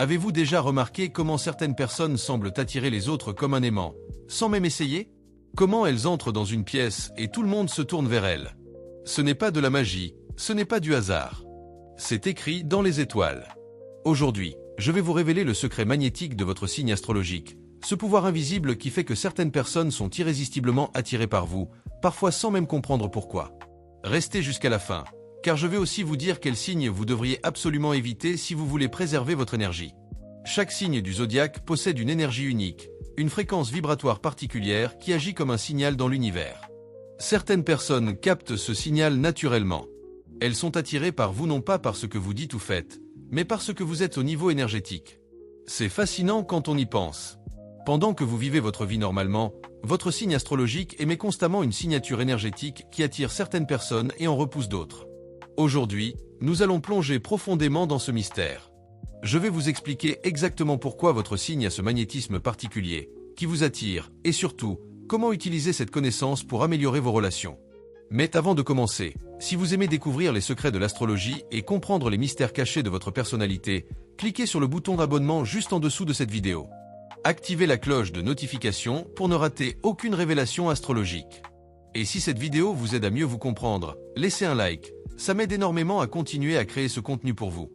Avez-vous déjà remarqué comment certaines personnes semblent attirer les autres comme un aimant, sans même essayer? Comment elles entrent dans une pièce et tout le monde se tourne vers elles? Ce n'est pas de la magie, ce n'est pas du hasard. C'est écrit dans les étoiles. Aujourd'hui, je vais vous révéler le secret magnétique de votre signe astrologique, ce pouvoir invisible qui fait que certaines personnes sont irrésistiblement attirées par vous, parfois sans même comprendre pourquoi. Restez jusqu'à la fin, car je vais aussi vous dire quels signes vous devriez absolument éviter si vous voulez préserver votre énergie. Chaque signe du zodiaque possède une énergie unique, une fréquence vibratoire particulière qui agit comme un signal dans l'univers. Certaines personnes captent ce signal naturellement. Elles sont attirées par vous non pas par ce que vous dites ou faites, mais par ce que vous êtes au niveau énergétique. C'est fascinant quand on y pense. Pendant que vous vivez votre vie normalement, votre signe astrologique émet constamment une signature énergétique qui attire certaines personnes et en repousse d'autres. Aujourd'hui, nous allons plonger profondément dans ce mystère. Je vais vous expliquer exactement pourquoi votre signe a ce magnétisme particulier, qui vous attire, et surtout, comment utiliser cette connaissance pour améliorer vos relations. Mais avant de commencer, si vous aimez découvrir les secrets de l'astrologie et comprendre les mystères cachés de votre personnalité, cliquez sur le bouton d'abonnement juste en dessous de cette vidéo. Activez la cloche de notification pour ne rater aucune révélation astrologique. Et si cette vidéo vous aide à mieux vous comprendre, laissez un like, ça m'aide énormément à continuer à créer ce contenu pour vous.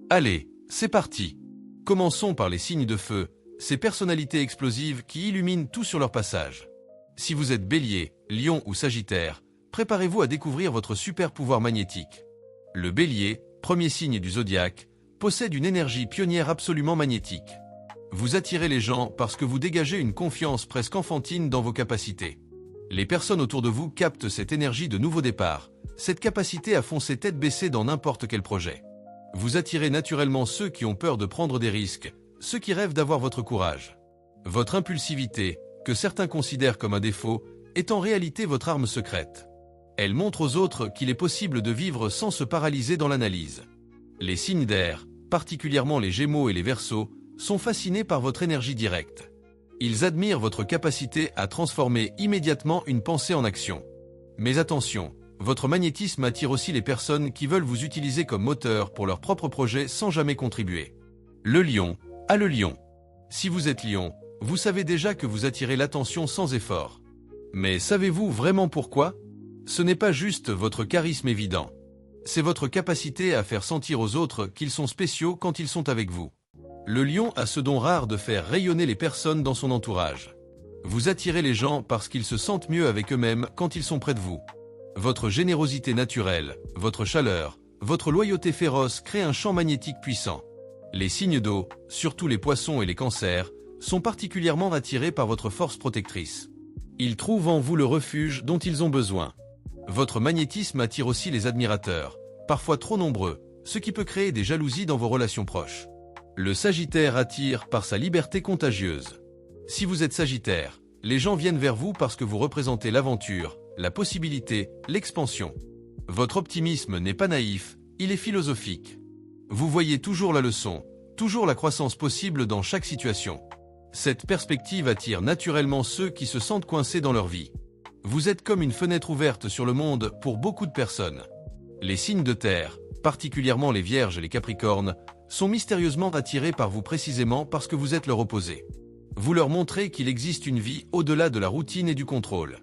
Allez, c'est parti! Commençons par les signes de feu, ces personnalités explosives qui illuminent tout sur leur passage. Si vous êtes Bélier, Lion ou Sagittaire, préparez-vous à découvrir votre super pouvoir magnétique. Le Bélier, premier signe du zodiaque, possède une énergie pionnière absolument magnétique. Vous attirez les gens parce que vous dégagez une confiance presque enfantine dans vos capacités. Les personnes autour de vous captent cette énergie de nouveau départ, cette capacité à foncer tête baissée dans n'importe quel projet. Vous attirez naturellement ceux qui ont peur de prendre des risques, ceux qui rêvent d'avoir votre courage. Votre impulsivité, que certains considèrent comme un défaut, est en réalité votre arme secrète. Elle montre aux autres qu'il est possible de vivre sans se paralyser dans l'analyse. Les signes d'air, particulièrement les Gémeaux et les Verseaux, sont fascinés par votre énergie directe. Ils admirent votre capacité à transformer immédiatement une pensée en action. Mais attention, votre magnétisme attire aussi les personnes qui veulent vous utiliser comme moteur pour leurs propres projets sans jamais contribuer. Le Lion, le Lion. Si vous êtes Lion, vous savez déjà que vous attirez l'attention sans effort. Mais savez-vous vraiment pourquoi? Ce n'est pas juste votre charisme évident. C'est votre capacité à faire sentir aux autres qu'ils sont spéciaux quand ils sont avec vous. Le Lion a ce don rare de faire rayonner les personnes dans son entourage. Vous attirez les gens parce qu'ils se sentent mieux avec eux-mêmes quand ils sont près de vous. Votre générosité naturelle, votre chaleur, votre loyauté féroce créent un champ magnétique puissant. Les signes d'eau, surtout les poissons et les cancers, sont particulièrement attirés par votre force protectrice. Ils trouvent en vous le refuge dont ils ont besoin. Votre magnétisme attire aussi les admirateurs, parfois trop nombreux, ce qui peut créer des jalousies dans vos relations proches. Le Sagittaire attire par sa liberté contagieuse. Si vous êtes Sagittaire, les gens viennent vers vous parce que vous représentez l'aventure, la possibilité, l'expansion. Votre optimisme n'est pas naïf, il est philosophique. Vous voyez toujours la leçon, toujours la croissance possible dans chaque situation. Cette perspective attire naturellement ceux qui se sentent coincés dans leur vie. Vous êtes comme une fenêtre ouverte sur le monde pour beaucoup de personnes. Les signes de terre, particulièrement les Vierges et les Capricornes, sont mystérieusement attirés par vous précisément parce que vous êtes leur opposé. Vous leur montrez qu'il existe une vie au-delà de la routine et du contrôle.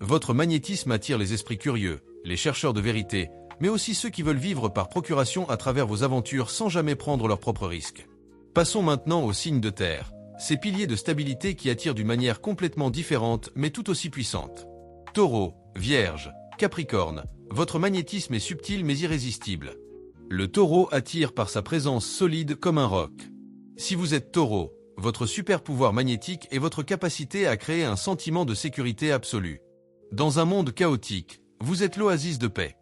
Votre magnétisme attire les esprits curieux, les chercheurs de vérité, mais aussi ceux qui veulent vivre par procuration à travers vos aventures sans jamais prendre leurs propres risques. Passons maintenant aux signes de terre, ces piliers de stabilité qui attirent d'une manière complètement différente mais tout aussi puissante. Taureau, Vierge, Capricorne, votre magnétisme est subtil mais irrésistible. Le Taureau attire par sa présence solide comme un roc. Si vous êtes Taureau, votre super pouvoir magnétique est votre capacité à créer un sentiment de sécurité absolue. Dans un monde chaotique, vous êtes l'oasis de paix.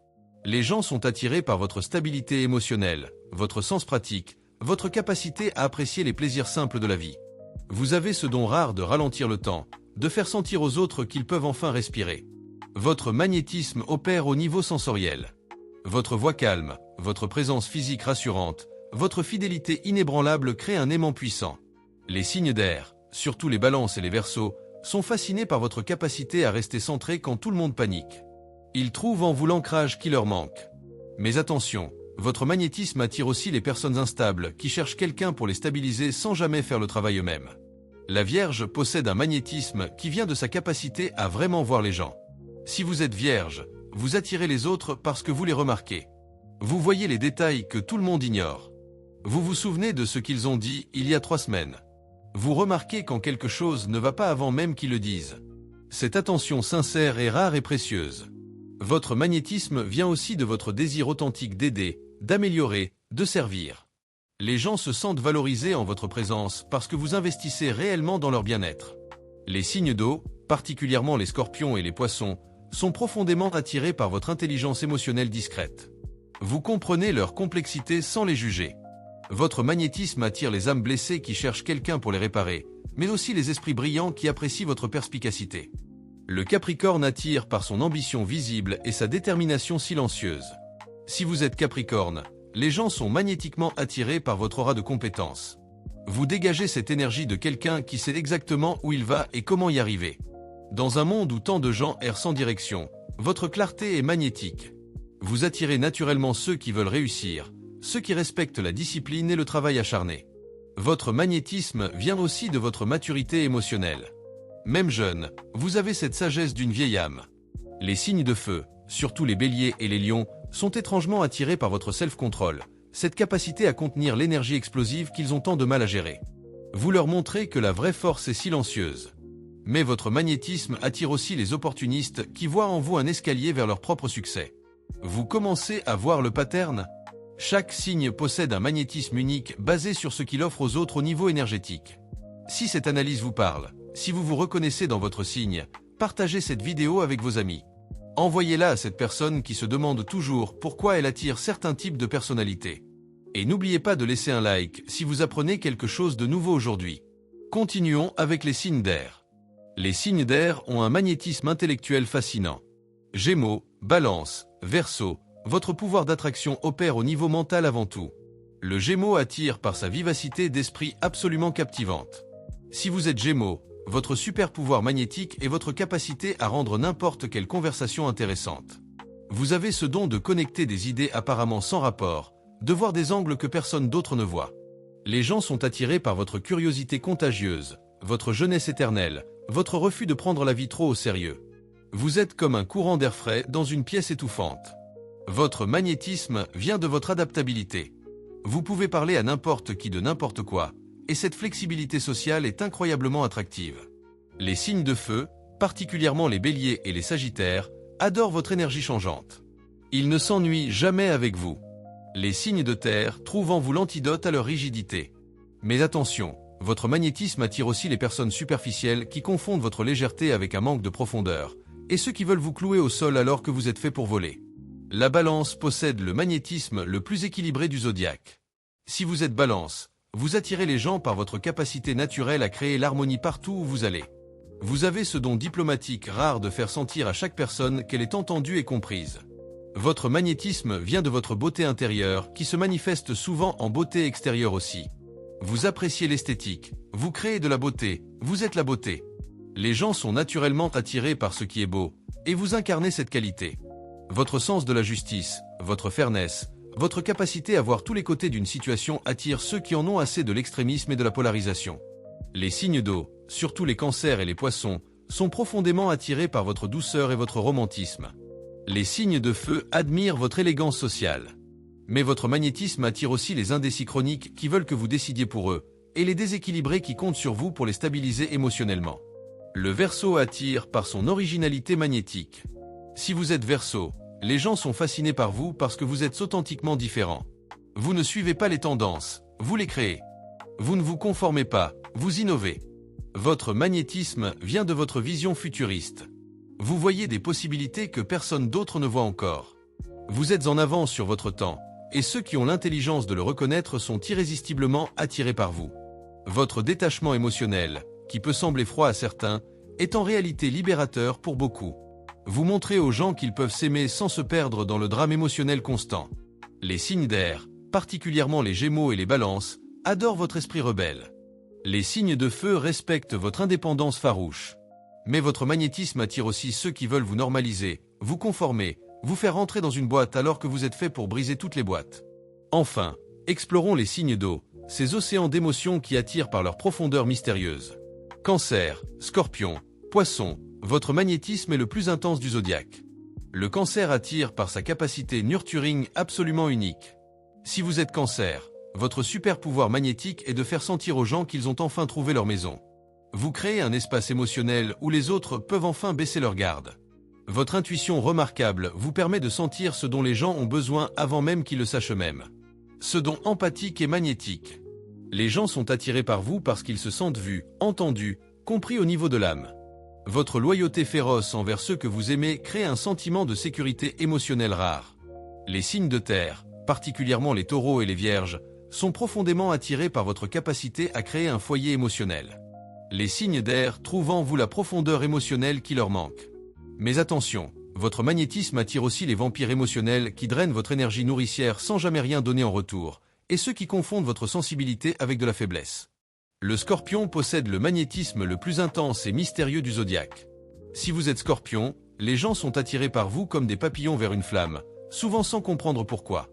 Les gens sont attirés par votre stabilité émotionnelle, votre sens pratique, votre capacité à apprécier les plaisirs simples de la vie. Vous avez ce don rare de ralentir le temps, de faire sentir aux autres qu'ils peuvent enfin respirer. Votre magnétisme opère au niveau sensoriel. Votre voix calme, votre présence physique rassurante, votre fidélité inébranlable créent un aimant puissant. Les signes d'air, surtout les Balances et les Verseaux, sont fascinés par votre capacité à rester centré quand tout le monde panique. Ils trouvent en vous l'ancrage qui leur manque. Mais attention, Votre magnétisme attire aussi les personnes instables qui cherchent quelqu'un pour les stabiliser sans jamais faire le travail eux-mêmes. La Vierge possède un magnétisme qui vient de sa capacité à vraiment voir les gens. Si vous êtes Vierge, vous attirez les autres parce que vous les remarquez. Vous voyez les détails que tout le monde ignore. Vous vous souvenez de ce qu'ils ont dit il y a 3 semaines. Vous remarquez quand quelque chose ne va pas avant même qu'ils le disent. Cette attention sincère est rare et précieuse. Votre magnétisme vient aussi de votre désir authentique d'aider, d'améliorer, de servir. Les gens se sentent valorisés en votre présence parce que vous investissez réellement dans leur bien-être. Les signes d'eau, particulièrement les scorpions et les poissons, sont profondément attirés par votre intelligence émotionnelle discrète. Vous comprenez leur complexité sans les juger. Votre magnétisme attire les âmes blessées qui cherchent quelqu'un pour les réparer, mais aussi les esprits brillants qui apprécient votre perspicacité. Le Capricorne attire par son ambition visible et sa détermination silencieuse. Si vous êtes Capricorne, les gens sont magnétiquement attirés par votre aura de compétence. Vous dégagez cette énergie de quelqu'un qui sait exactement où il va et comment y arriver. Dans un monde où tant de gens errent sans direction, votre clarté est magnétique. Vous attirez naturellement ceux qui veulent réussir, ceux qui respectent la discipline et le travail acharné. Votre magnétisme vient aussi de votre maturité émotionnelle. Même jeune, vous avez cette sagesse d'une vieille âme. Les signes de feu, surtout les béliers et les lions, sont étrangement attirés par votre self-control, cette capacité à contenir l'énergie explosive qu'ils ont tant de mal à gérer. Vous leur montrez que la vraie force est silencieuse. Mais votre magnétisme attire aussi les opportunistes qui voient en vous un escalier vers leur propre succès. Vous commencez à voir le pattern ? Chaque signe possède un magnétisme unique basé sur ce qu'il offre aux autres au niveau énergétique. Si cette analyse vous parle, si vous vous reconnaissez dans votre signe, partagez cette vidéo avec vos amis. Envoyez-la à cette personne qui se demande toujours pourquoi elle attire certains types de personnalités. Et n'oubliez pas de laisser un like si vous apprenez quelque chose de nouveau aujourd'hui. Continuons avec les signes d'air. Les signes d'air ont un magnétisme intellectuel fascinant. Gémeaux, Balance, Verseau, votre pouvoir d'attraction opère au niveau mental avant tout. Le Gémeaux attire par sa vivacité d'esprit absolument captivante. Si vous êtes Gémeaux, votre super pouvoir magnétique est votre capacité à rendre n'importe quelle conversation intéressante. Vous avez ce don de connecter des idées apparemment sans rapport, de voir des angles que personne d'autre ne voit. Les gens sont attirés par votre curiosité contagieuse, votre jeunesse éternelle, votre refus de prendre la vie trop au sérieux. Vous êtes comme un courant d'air frais dans une pièce étouffante. Votre magnétisme vient de votre adaptabilité. Vous pouvez parler à n'importe qui de n'importe quoi, et cette flexibilité sociale est incroyablement attractive. Les signes de feu, particulièrement les béliers et les sagittaires, adorent votre énergie changeante. Ils ne s'ennuient jamais avec vous. Les signes de terre trouvent en vous l'antidote à leur rigidité. Mais attention, votre magnétisme attire aussi les personnes superficielles qui confondent votre légèreté avec un manque de profondeur, et ceux qui veulent vous clouer au sol alors que vous êtes fait pour voler. La Balance possède le magnétisme le plus équilibré du zodiaque. Si vous êtes Balance, vous attirez les gens par votre capacité naturelle à créer l'harmonie partout où vous allez. Vous avez ce don diplomatique rare de faire sentir à chaque personne qu'elle est entendue et comprise. Votre magnétisme vient de votre beauté intérieure qui se manifeste souvent en beauté extérieure aussi. Vous appréciez l'esthétique, vous créez de la beauté, vous êtes la beauté. Les gens sont naturellement attirés par ce qui est beau, et vous incarnez cette qualité. Votre sens de la justice, votre fairness, votre capacité à voir tous les côtés d'une situation attire ceux qui en ont assez de l'extrémisme et de la polarisation. Les signes d'eau, surtout les cancers et les poissons, sont profondément attirés par votre douceur et votre romantisme. Les signes de feu admirent votre élégance sociale. Mais votre magnétisme attire aussi les indécis chroniques qui veulent que vous décidiez pour eux, et les déséquilibrés qui comptent sur vous pour les stabiliser émotionnellement. Le Verseau attire par son originalité magnétique. Si vous êtes Verseau, les gens sont fascinés par vous parce que vous êtes authentiquement différent. Vous ne suivez pas les tendances, vous les créez. Vous ne vous conformez pas, vous innovez. Votre magnétisme vient de votre vision futuriste. Vous voyez des possibilités que personne d'autre ne voit encore. Vous êtes en avance sur votre temps, et ceux qui ont l'intelligence de le reconnaître sont irrésistiblement attirés par vous. Votre détachement émotionnel, qui peut sembler froid à certains, est en réalité libérateur pour beaucoup. Vous montrez aux gens qu'ils peuvent s'aimer sans se perdre dans le drame émotionnel constant. Les signes d'air, particulièrement les Gémeaux et les Balances, adorent votre esprit rebelle. Les signes de feu respectent votre indépendance farouche. Mais votre magnétisme attire aussi ceux qui veulent vous normaliser, vous conformer, vous faire entrer dans une boîte alors que vous êtes fait pour briser toutes les boîtes. Enfin, explorons les signes d'eau, ces océans d'émotions qui attirent par leur profondeur mystérieuse. Cancer, Scorpion, Poisson, votre magnétisme est le plus intense du zodiaque. Le Cancer attire par sa capacité nurturing absolument unique. Si vous êtes Cancer, votre super pouvoir magnétique est de faire sentir aux gens qu'ils ont enfin trouvé leur maison. Vous créez un espace émotionnel où les autres peuvent enfin baisser leur garde. Votre intuition remarquable vous permet de sentir ce dont les gens ont besoin avant même qu'ils le sachent eux-mêmes. Ce don empathique et magnétique. Les gens sont attirés par vous parce qu'ils se sentent vus, entendus, compris au niveau de l'âme. Votre loyauté féroce envers ceux que vous aimez crée un sentiment de sécurité émotionnelle rare. Les signes de terre, particulièrement les taureaux et les vierges, sont profondément attirés par votre capacité à créer un foyer émotionnel. Les signes d'air trouvent en vous la profondeur émotionnelle qui leur manque. Mais attention, votre magnétisme attire aussi les vampires émotionnels qui drainent votre énergie nourricière sans jamais rien donner en retour, et ceux qui confondent votre sensibilité avec de la faiblesse. Le Scorpion possède le magnétisme le plus intense et mystérieux du zodiaque. Si vous êtes Scorpion, les gens sont attirés par vous comme des papillons vers une flamme, souvent sans comprendre pourquoi.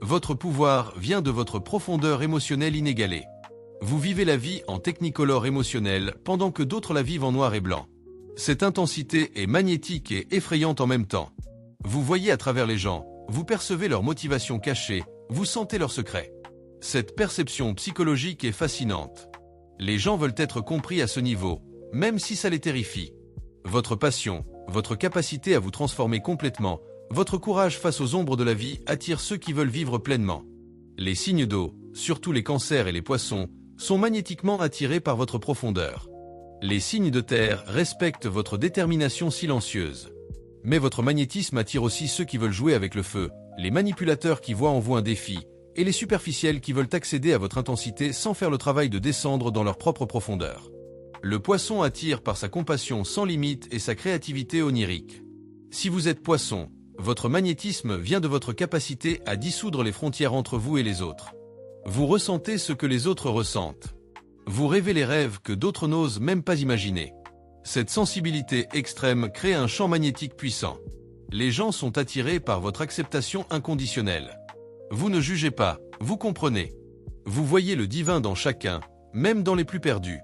Votre pouvoir vient de votre profondeur émotionnelle inégalée. Vous vivez la vie en technicolore émotionnel pendant que d'autres la vivent en noir et blanc. Cette intensité est magnétique et effrayante en même temps. Vous voyez à travers les gens, vous percevez leurs motivations cachées, vous sentez leurs secrets. Cette perception psychologique est fascinante. Les gens veulent être compris à ce niveau, même si ça les terrifie. Votre passion, votre capacité à vous transformer complètement, votre courage face aux ombres de la vie attire ceux qui veulent vivre pleinement. Les signes d'eau, surtout les cancers et les poissons, sont magnétiquement attirés par votre profondeur. Les signes de terre respectent votre détermination silencieuse. Mais votre magnétisme attire aussi ceux qui veulent jouer avec le feu, les manipulateurs qui voient en vous un défi, et les superficiels qui veulent accéder à votre intensité sans faire le travail de descendre dans leur propre profondeur. Le poisson attire par sa compassion sans limite et sa créativité onirique. Si vous êtes poisson, votre magnétisme vient de votre capacité à dissoudre les frontières entre vous et les autres. Vous ressentez ce que les autres ressentent. Vous rêvez les rêves que d'autres n'osent même pas imaginer. Cette sensibilité extrême crée un champ magnétique puissant. Les gens sont attirés par votre acceptation inconditionnelle. Vous ne jugez pas, vous comprenez. Vous voyez le divin dans chacun, même dans les plus perdus.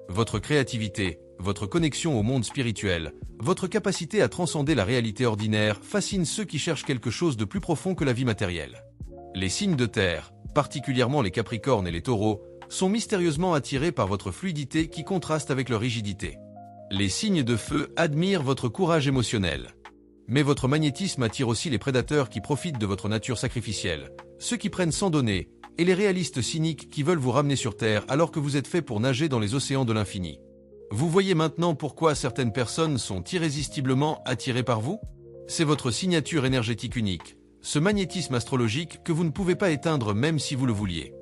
Votre créativité, votre connexion au monde spirituel, votre capacité à transcender la réalité ordinaire fascine ceux qui cherchent quelque chose de plus profond que la vie matérielle. Les signes de terre, particulièrement les capricornes et les taureaux, sont mystérieusement attirés par votre fluidité qui contraste avec leur rigidité. Les signes de feu admirent votre courage émotionnel. Mais votre magnétisme attire aussi les prédateurs qui profitent de votre nature sacrificielle, ceux qui prennent sans donner, et les réalistes cyniques qui veulent vous ramener sur Terre alors que vous êtes fait pour nager dans les océans de l'infini. Vous voyez maintenant pourquoi certaines personnes sont irrésistiblement attirées par vous? C'est votre signature énergétique unique, ce magnétisme astrologique que vous ne pouvez pas éteindre même si vous le vouliez.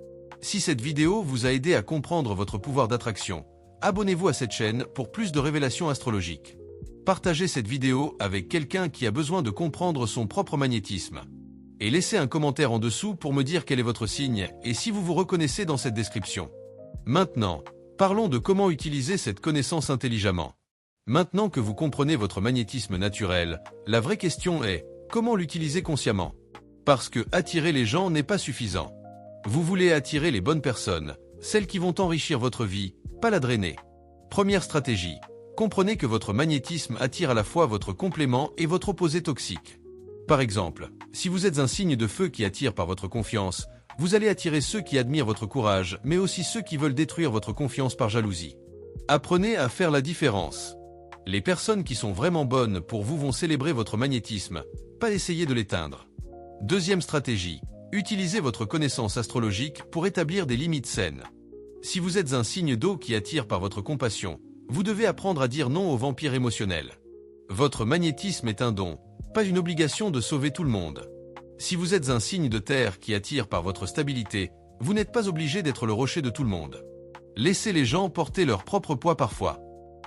Si cette vidéo vous a aidé à comprendre votre pouvoir d'attraction, abonnez-vous à cette chaîne pour plus de révélations astrologiques. Partagez cette vidéo avec quelqu'un qui a besoin de comprendre son propre magnétisme. Et laissez un commentaire en dessous pour me dire quel est votre signe et si vous vous reconnaissez dans cette description. Maintenant, parlons de comment utiliser cette connaissance intelligemment. Maintenant que vous comprenez votre magnétisme naturel, la vraie question est, comment l'utiliser consciemment? Parce que attirer les gens n'est pas suffisant. Vous voulez attirer les bonnes personnes, celles qui vont enrichir votre vie, pas la drainer. Première stratégie. Comprenez que votre magnétisme attire à la fois votre complément et votre opposé toxique. Par exemple, si vous êtes un signe de feu qui attire par votre confiance, vous allez attirer ceux qui admirent votre courage, mais aussi ceux qui veulent détruire votre confiance par jalousie. Apprenez à faire la différence. Les personnes qui sont vraiment bonnes pour vous vont célébrer votre magnétisme, pas essayer de l'éteindre. Deuxième stratégie. Utilisez votre connaissance astrologique pour établir des limites saines. Si vous êtes un signe d'eau qui attire par votre compassion, vous devez apprendre à dire non aux vampires émotionnels. Votre magnétisme est un don, pas une obligation de sauver tout le monde. Si vous êtes un signe de terre qui attire par votre stabilité, vous n'êtes pas obligé d'être le rocher de tout le monde. Laissez les gens porter leur propre poids parfois.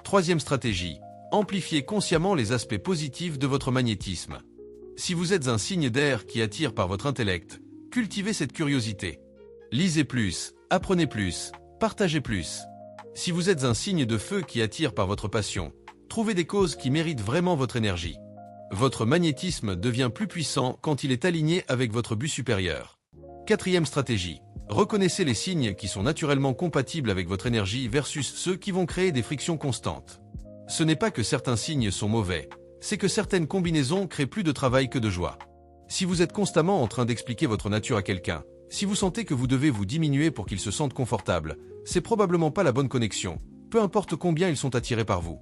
Troisième stratégie, amplifiez consciemment les aspects positifs de votre magnétisme. Si vous êtes un signe d'air qui attire par votre intellect, cultivez cette curiosité. Lisez plus, apprenez plus, partagez plus. Si vous êtes un signe de feu qui attire par votre passion, trouvez des causes qui méritent vraiment votre énergie. Votre magnétisme devient plus puissant quand il est aligné avec votre but supérieur. Quatrième stratégie. Reconnaissez les signes qui sont naturellement compatibles avec votre énergie versus ceux qui vont créer des frictions constantes. Ce n'est pas que certains signes sont mauvais, c'est que certaines combinaisons créent plus de travail que de joie. Si vous êtes constamment en train d'expliquer votre nature à quelqu'un, si vous sentez que vous devez vous diminuer pour qu'il se sente confortable, c'est probablement pas la bonne connexion, peu importe combien ils sont attirés par vous.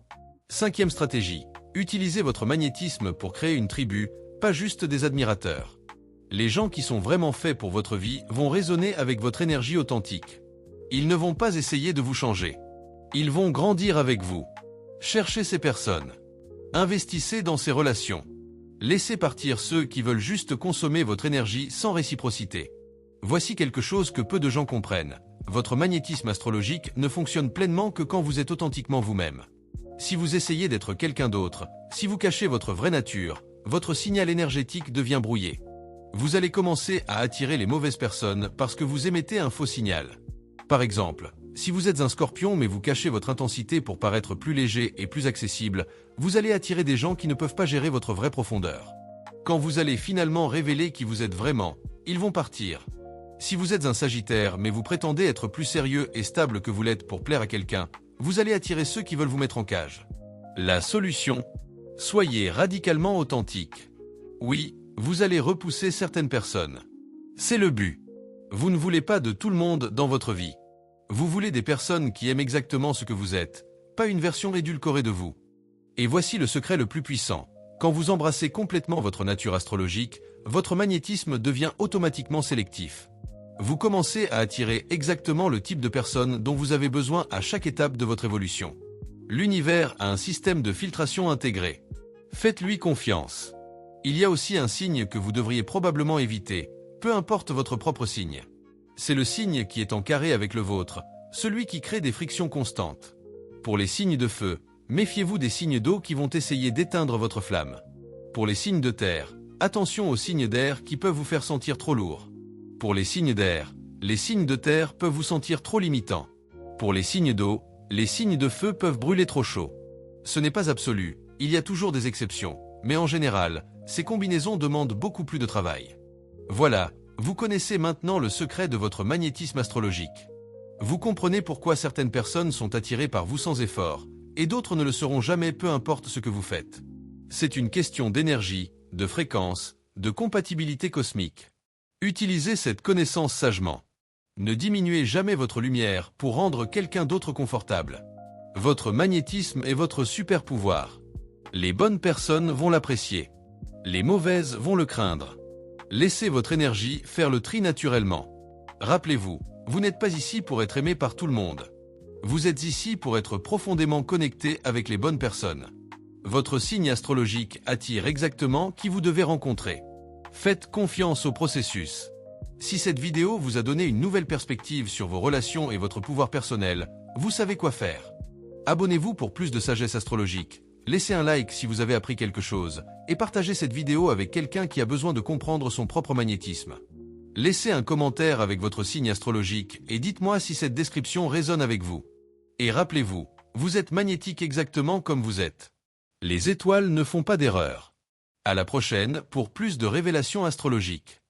Cinquième stratégie. Utilisez votre magnétisme pour créer une tribu, pas juste des admirateurs. Les gens qui sont vraiment faits pour votre vie vont résonner avec votre énergie authentique. Ils ne vont pas essayer de vous changer. Ils vont grandir avec vous. Cherchez ces personnes. Investissez dans ces relations. Laissez partir ceux qui veulent juste consommer votre énergie sans réciprocité. Voici quelque chose que peu de gens comprennent. Votre magnétisme astrologique ne fonctionne pleinement que quand vous êtes authentiquement vous-même. Si vous essayez d'être quelqu'un d'autre, si vous cachez votre vraie nature, votre signal énergétique devient brouillé. Vous allez commencer à attirer les mauvaises personnes parce que vous émettez un faux signal. Par exemple, si vous êtes un scorpion mais vous cachez votre intensité pour paraître plus léger et plus accessible, vous allez attirer des gens qui ne peuvent pas gérer votre vraie profondeur. Quand vous allez finalement révéler qui vous êtes vraiment, ils vont partir. Si vous êtes un sagittaire mais vous prétendez être plus sérieux et stable que vous l'êtes pour plaire à quelqu'un, vous allez attirer ceux qui veulent vous mettre en cage. La solution? Soyez radicalement authentique. Oui, vous allez repousser certaines personnes. C'est le but. Vous ne voulez pas de tout le monde dans votre vie. Vous voulez des personnes qui aiment exactement ce que vous êtes, pas une version édulcorée de vous. Et voici le secret le plus puissant. Quand vous embrassez complètement votre nature astrologique, votre magnétisme devient automatiquement sélectif. Vous commencez à attirer exactement le type de personnes dont vous avez besoin à chaque étape de votre évolution. L'univers a un système de filtration intégré. Faites-lui confiance. Il y a aussi un signe que vous devriez probablement éviter, peu importe votre propre signe. C'est le signe qui est en carré avec le vôtre, celui qui crée des frictions constantes. Pour les signes de feu, méfiez-vous des signes d'eau qui vont essayer d'éteindre votre flamme. Pour les signes de terre, attention aux signes d'air qui peuvent vous faire sentir trop lourd. Pour les signes d'air, les signes de terre peuvent vous sentir trop limitants. Pour les signes d'eau, les signes de feu peuvent brûler trop chaud. Ce n'est pas absolu, il y a toujours des exceptions, mais en général, ces combinaisons demandent beaucoup plus de travail. Voilà, vous connaissez maintenant le secret de votre magnétisme astrologique. Vous comprenez pourquoi certaines personnes sont attirées par vous sans effort, et d'autres ne le seront jamais peu importe ce que vous faites. C'est une question d'énergie, de fréquence, de compatibilité cosmique. Utilisez cette connaissance sagement. Ne diminuez jamais votre lumière pour rendre quelqu'un d'autre confortable. Votre magnétisme est votre super pouvoir. Les bonnes personnes vont l'apprécier. Les mauvaises vont le craindre. Laissez votre énergie faire le tri naturellement. Rappelez-vous, vous n'êtes pas ici pour être aimé par tout le monde. Vous êtes ici pour être profondément connecté avec les bonnes personnes. Votre signe astrologique attire exactement qui vous devez rencontrer. Faites confiance au processus. Si cette vidéo vous a donné une nouvelle perspective sur vos relations et votre pouvoir personnel, vous savez quoi faire. Abonnez-vous pour plus de sagesse astrologique. Laissez un like si vous avez appris quelque chose, et partagez cette vidéo avec quelqu'un qui a besoin de comprendre son propre magnétisme. Laissez un commentaire avec votre signe astrologique et dites-moi si cette description résonne avec vous. Et rappelez-vous, vous êtes magnétique exactement comme vous êtes. Les étoiles ne font pas d'erreur. À la prochaine pour plus de révélations astrologiques.